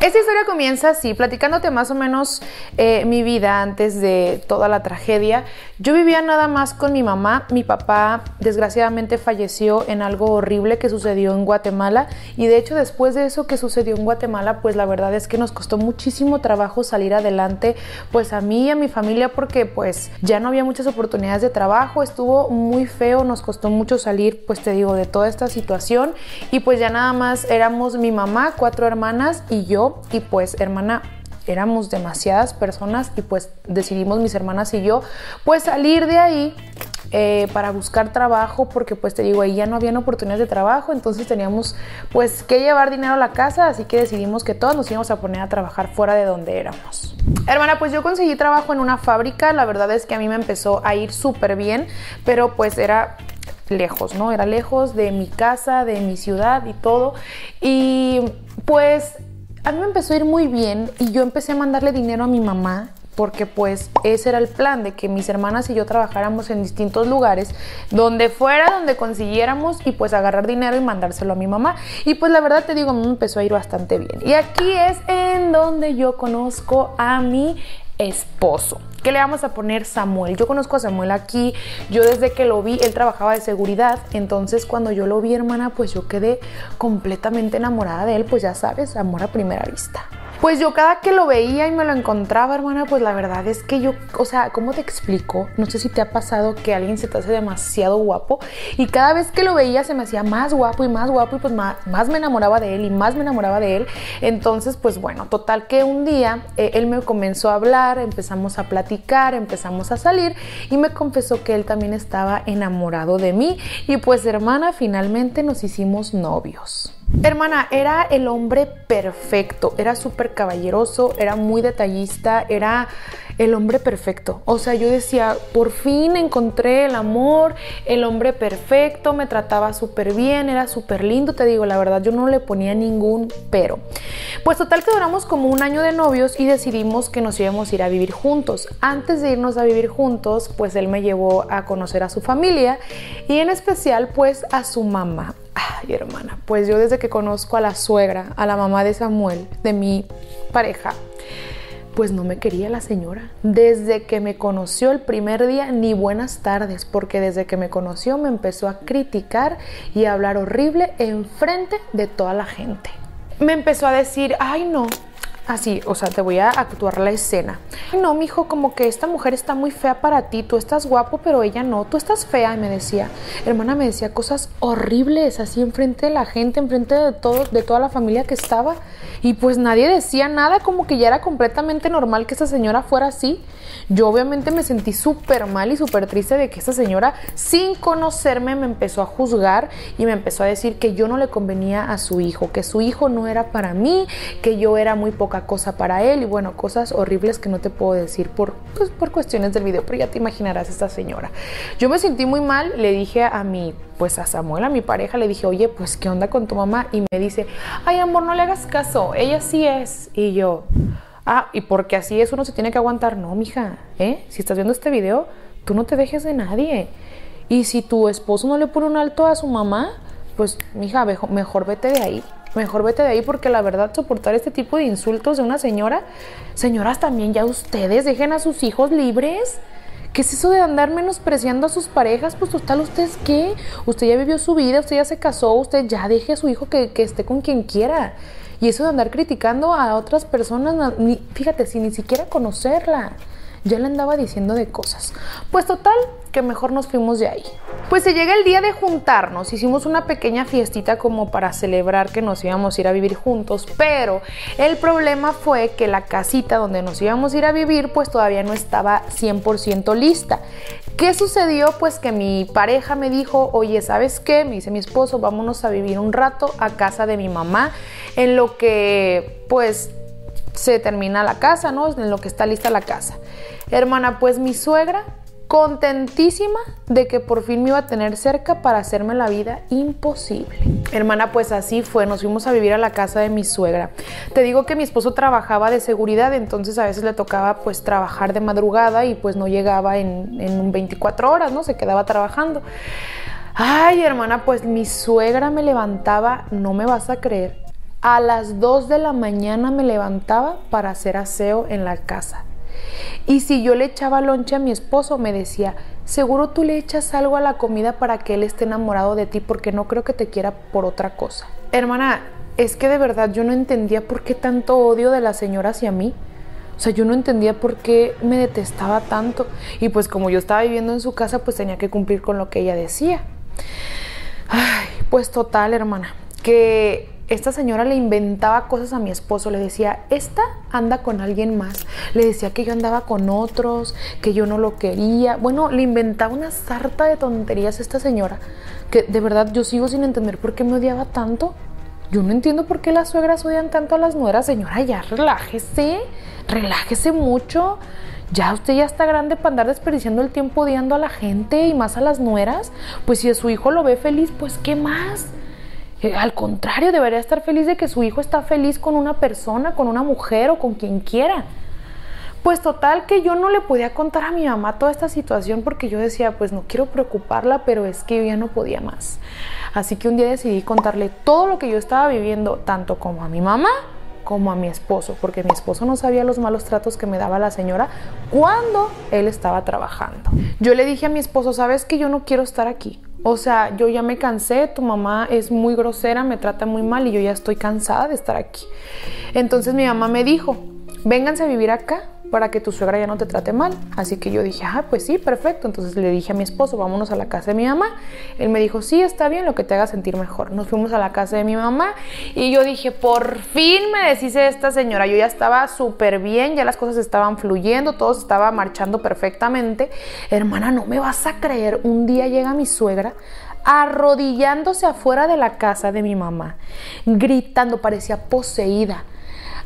Esta historia comienza así, platicándote más o menos mi vida antes de toda la tragedia. Yo vivía nada más con mi mamá. Mi papá desgraciadamente falleció en algo horrible que sucedió en Guatemala, y de hecho después de eso que sucedió en Guatemala, pues la verdad es que nos costó muchísimo trabajo salir adelante, pues a mí y a mi familia, porque pues ya no había muchas oportunidades de trabajo. Estuvo muy feo, nos costó mucho salir, pues te digo, de toda esta situación, y pues ya nada más éramos mi mamá, 4 hermanas y yo. Y pues hermana, éramos demasiadas personas, y pues decidimos mis hermanas y yo pues salir de ahí para buscar trabajo, porque pues te digo, ahí ya no habían oportunidades de trabajo, entonces teníamos pues que llevar dinero a la casa, así que decidimos que todos nos íbamos a poner a trabajar fuera de donde éramos. Hermana, pues yo conseguí trabajo en una fábrica. La verdad es que a mí me empezó a ir súper bien, pero pues era lejos, ¿no? Era lejos de mi casa, de mi ciudad y todo, y pues a mí me empezó a ir muy bien, y yo empecé a mandarle dinero a mi mamá, porque pues ese era el plan, de que mis hermanas y yo trabajáramos en distintos lugares, donde fuera, donde consiguiéramos, y pues agarrar dinero y mandárselo a mi mamá. Y pues la verdad te digo, a mí me empezó a ir bastante bien. Y aquí es en donde yo conozco a mi esposo, que le vamos a poner Samuel. Yo conozco a Samuel aquí, yo desde que lo vi, él trabajaba de seguridad, entonces cuando yo lo vi, hermana, pues yo quedé completamente enamorada de él, pues ya sabes, amor a primera vista. Pues yo cada que lo veía y me lo encontraba, hermana, pues la verdad es que yo, o sea, ¿cómo te explico? No sé si te ha pasado que alguien se te hace demasiado guapo, y cada vez que lo veía se me hacía más guapo, y pues más me enamoraba de él y más me enamoraba de él. Entonces, pues bueno, total que un día él me comenzó a hablar, empezamos a platicar, empezamos a salir, y me confesó que él también estaba enamorado de mí, y pues hermana, finalmente nos hicimos novios. Hermana, era el hombre perfecto, era súper caballeroso, era muy detallista, era el hombre perfecto. O sea, yo decía, por fin encontré el amor, el hombre perfecto, me trataba súper bien, era súper lindo, te digo, la verdad yo no le ponía ningún pero. Pues total que duramos como un año de novios y decidimos que nos íbamos a ir a vivir juntos. Antes de irnos a vivir juntos, pues él me llevó a conocer a su familia, y en especial pues a su mamá. Ay, hermana, pues yo desde que conozco a la suegra, a la mamá de Samuel, de mi pareja, pues no me quería la señora. Desde que me conoció el primer día, ni buenas tardes, porque desde que me conoció me empezó a criticar y a hablar horrible enfrente de toda la gente. Me empezó a decir, ay no, así, o sea, te voy a actuar la escena. No, mijo, como que esta mujer está muy fea para ti, tú estás guapo, pero ella no, tú estás fea. Y me decía, hermana, me decía cosas horribles, así enfrente de la gente, enfrente de toda la familia que estaba. Y pues nadie decía nada, como que ya era completamente normal que esa señora fuera así. Yo obviamente me sentí súper mal y súper triste de que esta señora, sin conocerme, me empezó a juzgar y me empezó a decir que yo no le convenía a su hijo, que su hijo no era para mí, que yo era muy poca cosa para él, y bueno, cosas horribles que no te puedo decir por cuestiones del video, pero ya te imaginarás esta señora. Yo me sentí muy mal, le dije a Samuel, a mi pareja, le dije, oye, pues ¿qué onda con tu mamá? Y me dice, ay amor, no le hagas caso, ella sí es. Y yo, y porque así es uno se tiene que aguantar. No, mija, si estás viendo este video, tú no te dejes de nadie, y si tu esposo no le pone un alto a su mamá, pues mija, mejor vete de ahí. Mejor vete de ahí, porque la verdad soportar este tipo de insultos de una señora, señoras también ya ustedes dejen a sus hijos libres. ¿Qué es eso de andar menospreciando a sus parejas? Pues total, ¿ustedes qué? Usted ya vivió su vida, usted ya se casó, usted ya deje a su hijo que esté con quien quiera. Y eso de andar criticando a otras personas, fíjate, sin ni siquiera conocerla, ya le andaba diciendo de cosas. Pues total, que mejor nos fuimos de ahí. Pues se llega el día de juntarnos, hicimos una pequeña fiestita como para celebrar que nos íbamos a ir a vivir juntos, pero el problema fue que la casita donde nos íbamos a ir a vivir pues todavía no estaba 100% lista. ¿Qué sucedió? Pues que mi pareja me dijo, oye, ¿sabes qué? Me dice mi esposo, vámonos a vivir un rato a casa de mi mamá, en lo que pues se termina la casa, ¿no? En lo que está lista la casa. Hermana, pues mi suegra, contentísima de que por fin me iba a tener cerca para hacerme la vida imposible. Hermana, pues así fue, nos fuimos a vivir a la casa de mi suegra. Te digo que mi esposo trabajaba de seguridad, entonces a veces le tocaba pues trabajar de madrugada y pues no llegaba en 24 horas, ¿no? Se quedaba trabajando. Ay, hermana, pues mi suegra me levantaba, no me vas a creer, A las 2 de la mañana me levantaba para hacer aseo en la casa. Y si yo le echaba lonche a mi esposo, me decía, seguro tú le echas algo a la comida para que él esté enamorado de ti, porque no creo que te quiera por otra cosa. Hermana, es que de verdad yo no entendía por qué tanto odio de la señora hacia mí. O sea, yo no entendía por qué me detestaba tanto. Y pues como yo estaba viviendo en su casa, pues tenía que cumplir con lo que ella decía. Ay, pues total, hermana, que esta señora le inventaba cosas a mi esposo. Le decía, esta anda con alguien más. Le decía que yo andaba con otros, que yo no lo quería. Bueno, le inventaba una sarta de tonterías a esta señora, que de verdad yo sigo sin entender por qué me odiaba tanto. Yo no entiendo por qué las suegras odian tanto a las nueras. Señora, ya relájese mucho. Ya usted ya está grande para andar desperdiciando el tiempo odiando a la gente y más a las nueras. Pues si su hijo lo ve feliz, pues ¿qué más? Al contrario, debería estar feliz de que su hijo está feliz con una persona, con una mujer o con quien quiera. Pues total que yo no le podía contar a mi mamá toda esta situación porque yo decía, pues no quiero preocuparla, pero es que yo ya no podía más. Así que un día decidí contarle todo lo que yo estaba viviendo, tanto como a mi mamá como a mi esposo, porque mi esposo no sabía los malos tratos que me daba la señora cuando él estaba trabajando. Yo le dije a mi esposo, ¿sabes que yo no quiero estar aquí? O sea, yo ya me cansé, tu mamá es muy grosera, me trata muy mal y yo ya estoy cansada de estar aquí. Entonces mi mamá me dijo, vénganse a vivir acá para que tu suegra ya no te trate mal. Así que yo dije, pues sí, perfecto. Entonces le dije a mi esposo, vámonos a la casa de mi mamá. Él me dijo, sí, está bien, lo que te haga sentir mejor. Nos fuimos a la casa de mi mamá y yo dije, por fin me deshice esta señora. Yo ya estaba súper bien, ya las cosas estaban fluyendo, todo estaba marchando perfectamente. Hermana, no me vas a creer, un día llega mi suegra arrodillándose afuera de la casa de mi mamá, gritando, parecía poseída,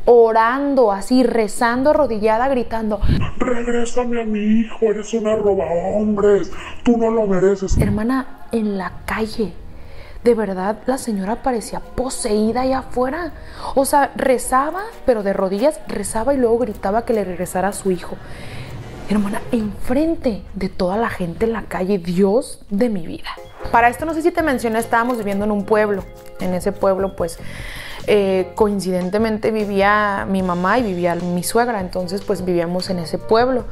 orando así, rezando, arrodillada, gritando, regrésame a mi hijo, eres una robahombres, tú no lo mereces. Hermana, en la calle, de verdad, la señora parecía poseída allá afuera. O sea, rezaba, pero de rodillas, rezaba y luego gritaba que le regresara a su hijo. Hermana, enfrente de toda la gente en la calle, Dios de mi vida. Para esto, no sé si te mencioné, estábamos viviendo en un pueblo. En ese pueblo, pues, coincidentemente vivía mi mamá y vivía mi suegra, entonces pues vivíamos en ese pueblo.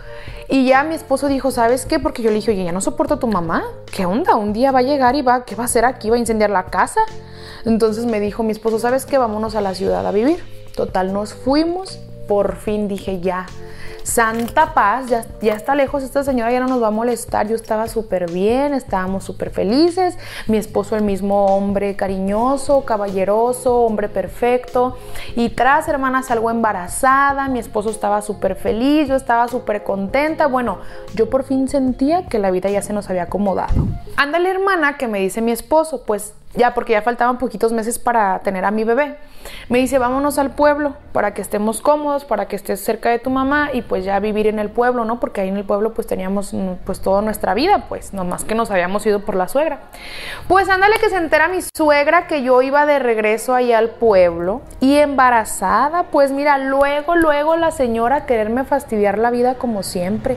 Y ya mi esposo dijo, ¿sabes qué? Porque yo le dije, oye, ya no soporto a tu mamá, ¿qué onda? Un día va a llegar y ¿qué va a hacer aquí? ¿Va a incendiar la casa? Entonces me dijo mi esposo, ¿sabes qué? Vámonos a la ciudad a vivir. Total, nos fuimos, por fin dije, ya, santa paz, ya está lejos, esta señora ya no nos va a molestar. Yo estaba súper bien, estábamos súper felices, mi esposo el mismo hombre cariñoso, caballeroso, hombre perfecto, y tras, hermana, salgo embarazada, mi esposo estaba súper feliz, yo estaba súper contenta. Bueno, yo por fin sentía que la vida ya se nos había acomodado. Ándale, hermana, que me dice mi esposo, pues ya, porque ya faltaban poquitos meses para tener a mi bebé. Me dice, vámonos al pueblo para que estemos cómodos, para que estés cerca de tu mamá y pues ya vivir en el pueblo, ¿no? Porque ahí en el pueblo pues teníamos pues toda nuestra vida, pues nomás que nos habíamos ido por la suegra. Pues ándale que se entera mi suegra que yo iba de regreso allá al pueblo y embarazada. Pues mira, luego la señora a quererme fastidiar la vida como siempre.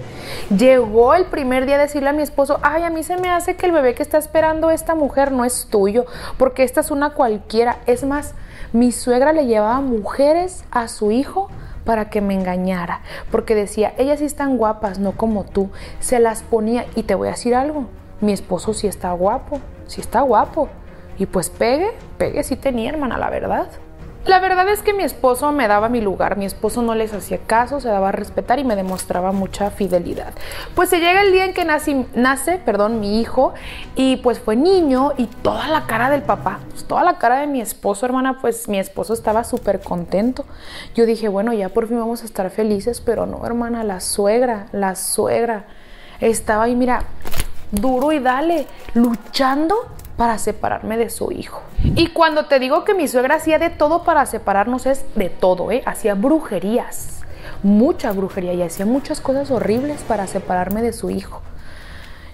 Llegó el primer día a decirle a mi esposo, ay, a mí se me hace que el bebé que está esperando esta mujer no es tuyo, porque esta es una cualquiera. Es más, mi suegra le llevaba mujeres a su hijo para que me engañara, porque decía, ellas sí están guapas, no como tú. Se las ponía, y te voy a decir algo, mi esposo sí está guapo, y pues pegue sí tenía, hermana, la verdad. La verdad es que mi esposo me daba mi lugar, mi esposo no les hacía caso, se daba a respetar y me demostraba mucha fidelidad. Pues se llega el día en que nace mi hijo, y pues fue niño, y toda la cara del papá, pues toda la cara de mi esposo, hermana, pues mi esposo estaba súper contento. Yo dije, bueno, ya por fin vamos a estar felices, pero no, hermana, la suegra estaba ahí, mira, duro y dale, luchando para separarme de su hijo. Y cuando te digo que mi suegra hacía de todo para separarnos, es de todo, hacía brujerías, mucha brujería, y hacía muchas cosas horribles para separarme de su hijo.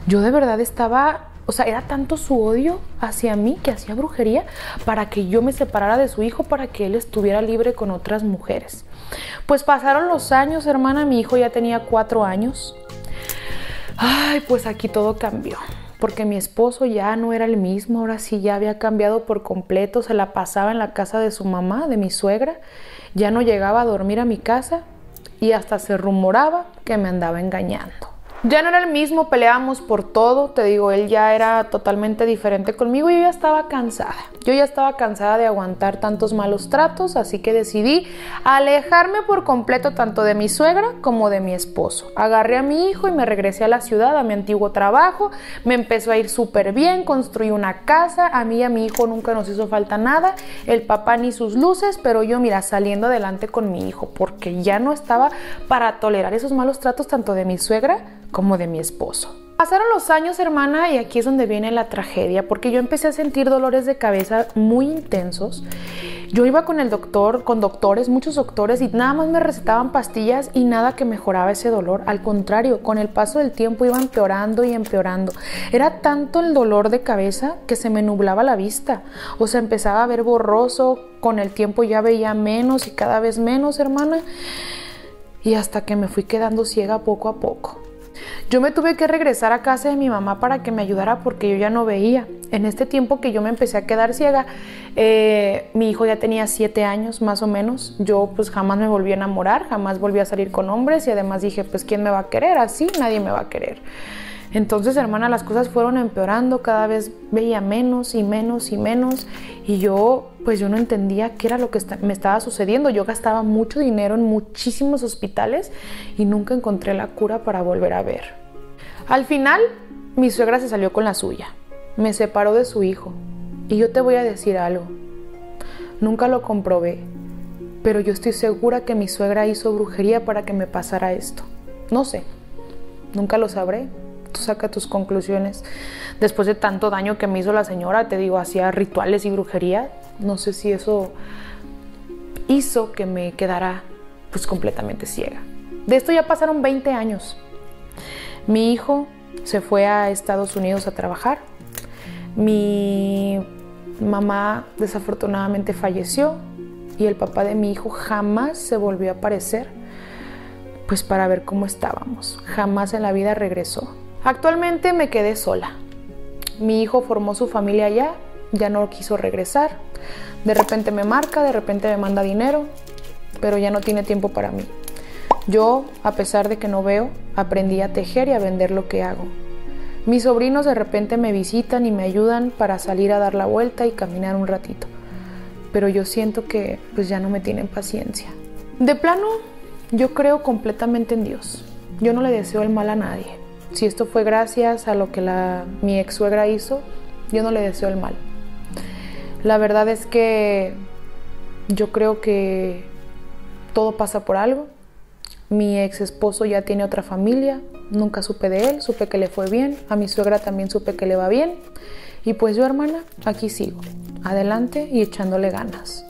Yo de verdad estaba, o sea, era tanto su odio hacia mí que hacía brujería para que yo me separara de su hijo, para que él estuviera libre con otras mujeres. Pues pasaron los años, hermana, mi hijo ya tenía 4 años. Ay, pues aquí todo cambió. porque mi esposo ya no era el mismo, ahora sí ya había cambiado por completo, se la pasaba en la casa de su mamá, de mi suegra, ya no llegaba a dormir a mi casa y hasta se rumoraba que me andaba engañando. Ya no era el mismo, peleábamos por todo, te digo, él ya era totalmente diferente conmigo y yo ya estaba cansada. Yo ya estaba cansada de aguantar tantos malos tratos, así que decidí alejarme por completo tanto de mi suegra como de mi esposo. Agarré a mi hijo y me regresé a la ciudad, a mi antiguo trabajo, me empezó a ir súper bien, construí una casa, a mí y a mi hijo nunca nos hizo falta nada, el papá ni sus luces, pero yo, mira, saliendo adelante con mi hijo, porque ya no estaba para tolerar esos malos tratos tanto de mi suegra como de mi esposo. Pasaron los años, hermana, y aquí es donde viene la tragedia, porque yo empecé a sentir dolores de cabeza muy intensos. Yo iba con el doctor, con doctores, muchos doctores, y nada más me recetaban pastillas y nada que mejoraba ese dolor. Al contrario, con el paso del tiempo iba empeorando y empeorando. Era tanto el dolor de cabeza que se me nublaba la vista. O sea, empezaba a ver borroso, con el tiempo ya veía menos y cada vez menos, hermana. Y hasta que me fui quedando ciega poco a poco. Yo me tuve que regresar a casa de mi mamá para que me ayudara porque yo ya no veía. En este tiempo que yo me empecé a quedar ciega, mi hijo ya tenía 7 años más o menos. Yo pues jamás me volví a enamorar, jamás volví a salir con hombres y además dije, pues ¿quién me va a querer? Así nadie me va a querer. Entonces, hermana, las cosas fueron empeorando, cada vez veía menos y menos y menos y yo no entendía qué era lo que me estaba sucediendo. Yo gastaba mucho dinero en muchísimos hospitales y nunca encontré la cura para volver a ver. Al final, mi suegra se salió con la suya, me separó de su hijo y yo te voy a decir algo, nunca lo comprobé, pero yo estoy segura que mi suegra hizo brujería para que me pasara esto. No sé, nunca lo sabré. Tú saca tus conclusiones. Después de tanto daño que me hizo la señora, te digo, hacía rituales y brujería. No sé si eso hizo que me quedara pues completamente ciega. De esto ya pasaron 20 años. Mi hijo se fue a Estados Unidos a trabajar. Mi mamá desafortunadamente falleció y el papá de mi hijo jamás se volvió a aparecer pues para ver cómo estábamos. Jamás en la vida regresó. Actualmente me quedé sola. Mi hijo formó su familia allá, ya no quiso regresar. De repente me marca, de repente me manda dinero, pero ya no tiene tiempo para mí. Yo, a pesar de que no veo, aprendí a tejer y a vender lo que hago. Mis sobrinos de repente me visitan y me ayudan para salir a dar la vuelta y caminar un ratito. Pero yo siento que pues ya no me tienen paciencia. De plano, yo creo completamente en Dios. Yo no le deseo el mal a nadie. Si esto fue gracias a lo que mi ex suegra hizo, yo no le deseo el mal. La verdad es que yo creo que todo pasa por algo. Mi ex esposo ya tiene otra familia, nunca supe de él, supe que le fue bien, a mi suegra también supe que le va bien. Y pues yo, hermana, aquí sigo, adelante y echándole ganas.